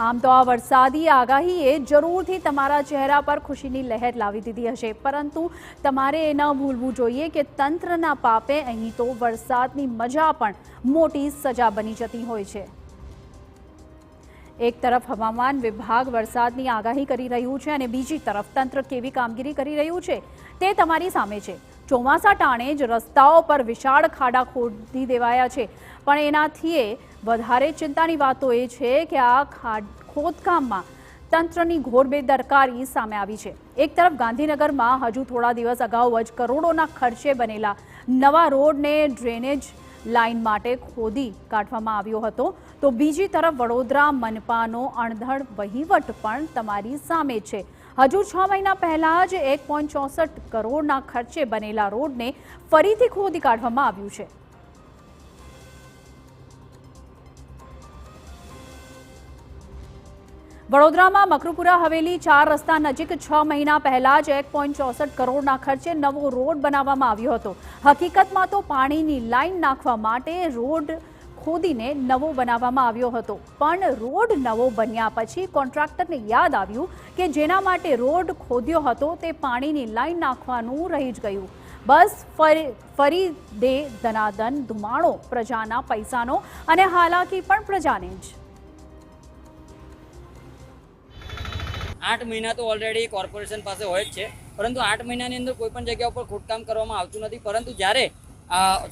આમ તો આ વરસાદી આગાહીએ જરૂરથી તમારા ચહેરા પર ખુશીની લહેર લાવી દીધી હશે, પરંતુ તમારે એ ન ભૂલવું જોઈએ કે તંત્રના પાપે અહીં તો વરસાદની મજા પણ મોટી સજા બની જતી હોય છે। એક તરફ હવામાન વિભાગ વરસાદની આગાહી કરી રહ્યું છે અને બીજી તરફ તંત્ર કેવી કામગીરી કરી રહ્યું છે તે તમારી સામે છે। ચોમાસા ટાણે જ રસ્તાઓ પર વિશાળ ખાડા ખોદી દેવાયા છે, પણ એનાથી વધારે ચિંતાની વાત તો એ છે કે આ ખોદકામમાં તંત્રની ઘોર બેદરકારી સામે આવી છે। એક તરફ ગાંધીનગરમાં હજુ થોડા દિવસ અગાઉ જ કરોડોના ખર્ચે બનેલા નવા રોડને ડ્રેનેજ લાઇન માટે ખોદી કાઢવામાં આવ્યો હતો, તો બીજી તરફ વડોદરા મનપાનો અણધડ વહીવટ પણ તમારી સામે છે। હજુ 6 મહિના પહેલા જ 1.64 કરોડના ખર્ચે બનેલા રોડને ફરીથી ખોદી કાઢવામાં આવ્યું છે। વડોદરામાં મકરપુરા હવેલી 4 રસ્તા નજીક 6 મહિના પહેલા જ 1.64 કરોડના ખર્ચે નવો રોડ બનાવવામાં આવ્યો હતો। હકીકતમાં તો પાણીની લાઇન નાખવા માટે રોડ ખોદીને નવો બનાવવામાં આવ્યો હતો, પણ રોડ નવો બન્યા પછી કોન્ટ્રાક્ટરને યાદ આવ્યું કે જેના માટે રોડ ખોદ્યો હતો તે પાણીની લાઇન નાખવાનું રહી જ ગયું। બસ ફરી દે દનાદન ધુમાડો, પ્રજાના પૈસાનો અને હાલાકી પણ પ્રજાને જ। 8 મહિના તો ઓલરેડી કોર્પોરેશન પાસે હોય જ છે, પરંતુ 8 મહિનાની અંદર કોઈ પણ જગ્યા ઉપર ખોદકામ કરવામાં આવતું નથી। પરંતુ જ્યારે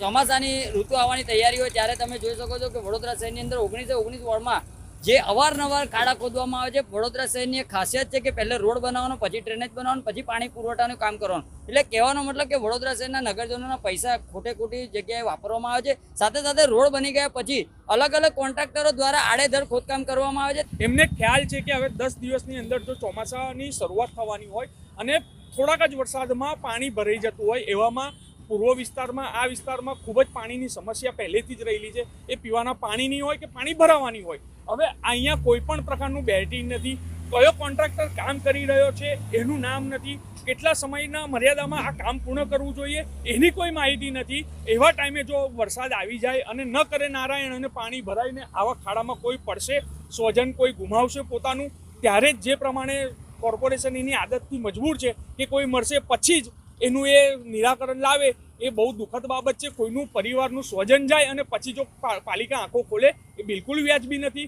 ચોમાસાની ઋતુ આવવાની તૈયારી હોય ત્યારે તમે જોઈ શકો છો કે વડોદરા શહેરની અંદર 19 વોર્ડમાં જે અવારનવાર ખાડા ખોદવામાં આવે છે। વડોદરા શહેરની એક ખાસિયત છે કે પહેલે રોડ બનાવવાનો, પછી ડ્રેનેજ બનાવવાનું, પછી પાણી પુરવઠાનું કામ કરવાનું। એટલે કહેવાનો મતલબ કે વડોદરા શહેરના નગરજનોના પૈસા ખોટી જગ્યાએ વાપરવામાં આવે છે। સાથે સાથે રોડ બની ગયા પછી અલગ અલગ કોન્ટ્રાક્ટરો દ્વારા આડેધડ ખોદકામ કરવામાં આવે છે। એમને ખ્યાલ છે કે હવે 10 દિવસની અંદર જો ચોમાસાની શરૂઆત થવાની હોય અને થોડાક જ વરસાદમાં પાણી ભરાઈ જતું હોય, એવામાં પૂર્વ વિસ્તારમાં આ વિસ્તારમાં ખૂબ જ પાણીની સમસ્યા પહેલેથી જ રહેલી છે। એ પીવાના પાણીની હોય કે પાણી ભરાવાની હોય, હવે અહીંયા કોઈ પણ પ્રકારનું બેટિંગ નથી। કયો કોન્ટ્રાક્ટર કામ કરી રહ્યો છે એનું નામ નથી, કેટલા સમયના મર્યાદામાં આ કામ પૂર્ણ કરવું જોઈએ એની કોઈ માહિતી નથી। એવા ટાઈમે જો વરસાદ આવી જાય અને ન કરે નારાયણ અને પાણી ભરાઈને આવા ખાડામાં કોઈ પડશે, સ્વજન કોઈ ગુમાવશે પોતાનું, ત્યારે જ જે પ્રમાણે કોર્પોરેશન એની આદતથી મજબૂર છે કે કોઈ મળશે પછી જ એનું એ નિરાકરણ લાવે, એ બહુ દુઃખદ બાબત છે। કોઈનું પરિવારનું સ્વજન જાય અને પછી જો પાલિકા આંખો ખોલે એ બિલકુલ વ્યાજબી નથી।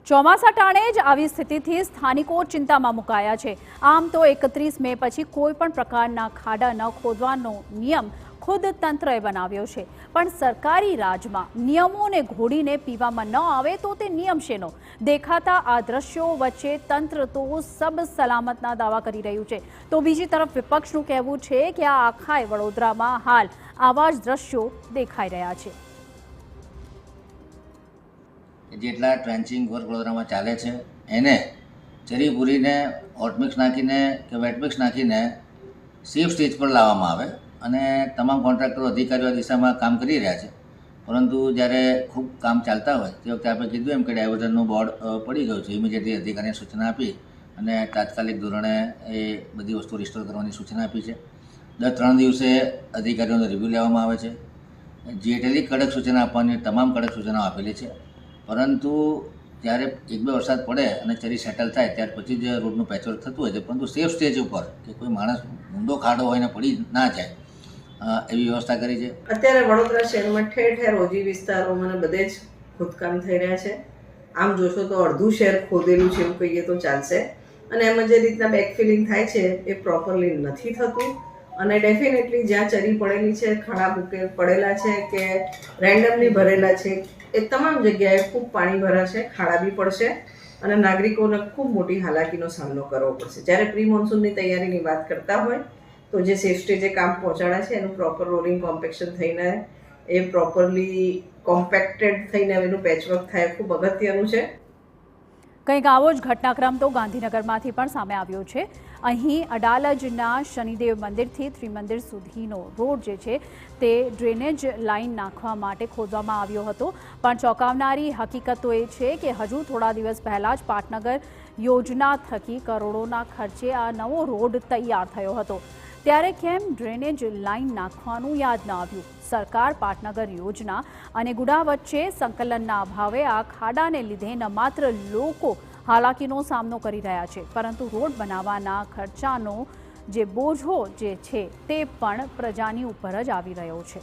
ચોમાસા ટાણે જ આવી સ્થિતિથી સ્થાનિકો ચિંતામાં મુકાયા છે। આમ તો 31 મે પછી કોઈ પણ પ્રકારના ખાડા ન ખોદવાનો નિયમ ખુદ તંત્રએ બનાવ્યો છે, પણ સરકારી રાજમાં નિયમોને ઘોડીને પીવામાં ન આવે તો તે નિયમ શેનો? દેખાતા આ દ્રશ્યો વચ્ચે તંત્ર તો સબ સલામતના દાવા કરી રહ્યું છે, તો બીજી તરફ વિપક્ષનું કહેવું છે કે આ આખાય વડોદરામાં હાલ આવા જ દ્રશ્યો દેખાઈ રહ્યા છે। જેટલા ટ્રેન્ચિંગ વર્ક વડોદરામાં ચાલે છે એને ચરી પૂરીને હોટમિક્સ નાખીને કે વેટમિક્સ નાખીને સેફ સ્ટેજ પર લાવવામાં આવે અને તમામ કોન્ટ્રાક્ટરો અધિકારીઓ આ દિશામાં કામ કરી રહ્યા છે। પરંતુ જ્યારે ખૂબ કામ ચાલતા હોય તે વખતે આપણે કીધું એમ કે ડાયવર્ઝનનું બોર્ડ પડી ગયું છે, ઇમિડિયેટલી અધિકારીને સૂચના આપી અને તાત્કાલિક ધોરણે એ બધી વસ્તુ રિસ્ટોર કરવાની સૂચના આપી છે। દર 3 દિવસે અધિકારીઓનો રિવ્યૂ લેવામાં આવે છે। જીએટીએલી કડક સૂચના આપવાની તમામ કડક સૂચનાઓ આપેલી છે, પરંતુ જ્યારે 1-2 વરસાદ પડે અને ચરી સેટલ થાય ત્યાર પછી જ રોડનું પેચવર્ક થતું હોય છે, પરંતુ સેફ સ્ટેજ ઉપર કે કોઈ માણસ ઊંડો ખાડો હોય ને પડી ના જાય એવી વ્યવસ્થા કરી છે। અત્યારે વડોદરા શહેરમાં ઠેર ઠેર ઓજી વિસ્તારોમાં અને બધે જ ખોદકામ થઈ રહ્યા છે। આમ જોશો તો અડધું શહેર ખોદેલું છે એવું કહીએ તો ચાલશે, અને એમાં જે રીતના બેકફિલિંગ થાય છે એ પ્રોપરલી નથી થતું, અને ડેફિનેટલી જ્યાં ચરી પડેલી છે, ખાડા પડેલા છે કે રેન્ડમલી ભરેલા છે, એ તમામ જગ્યાએ ખૂબ પાણી ભરાશે, ખાડા બી પડશે અને નાગરિકોને ખૂબ મોટી હાલાકીનો સામનો કરવો પડશે। જ્યારે પ્રી મોન્સૂનની તૈયારીની વાત કરતા હોય તો જે સેફ સ્ટેજે કામ પહોંચાડ્યા છે એનું પ્રોપર રોલિંગ કોમ્પેક્શન થઈને એ પ્રોપરલી કોમ્પેક્ટેડ થઈને એનું પેચવર્ક થાય ખૂબ અગત્યનું છે। કંઈક આવો જ ઘટનાક્રમ તો ગાંધીનગરમાંથી પણ સામે આવ્યો છે। અહીં અડાલજના શનિદેવ મંદિરથી ત્રિમંદિર સુધીનો રોડ જે છે તે ડ્રેનેજ લાઇન નાખવા માટે ખોદવામાં આવ્યો હતો, પણ ચોંકાવનારી હકીકત તો એ છે કે હજુ થોડા દિવસ પહેલાં જ પાટનગર યોજના થકી કરોડોના ખર્ચે આ નવો રોડ તૈયાર થયો હતો। ત્યારે કેમ ડ્રેનેજ લાઇન નાખવાનું યાદ ન આવ્યું? સરકાર પાટનગર યોજના અને ગુડા વચ્ચે સંકલનના અભાવે આ ખાડાને લીધે ન માત્ર લોકો હાલાકીનો સામનો કરી રહ્યા છે, પરંતુ રોડ બનાવવાના ખર્ચાનો જે બોજો જે છે તે પણ પ્રજાની ઉપર જ આવી રહ્યો છે.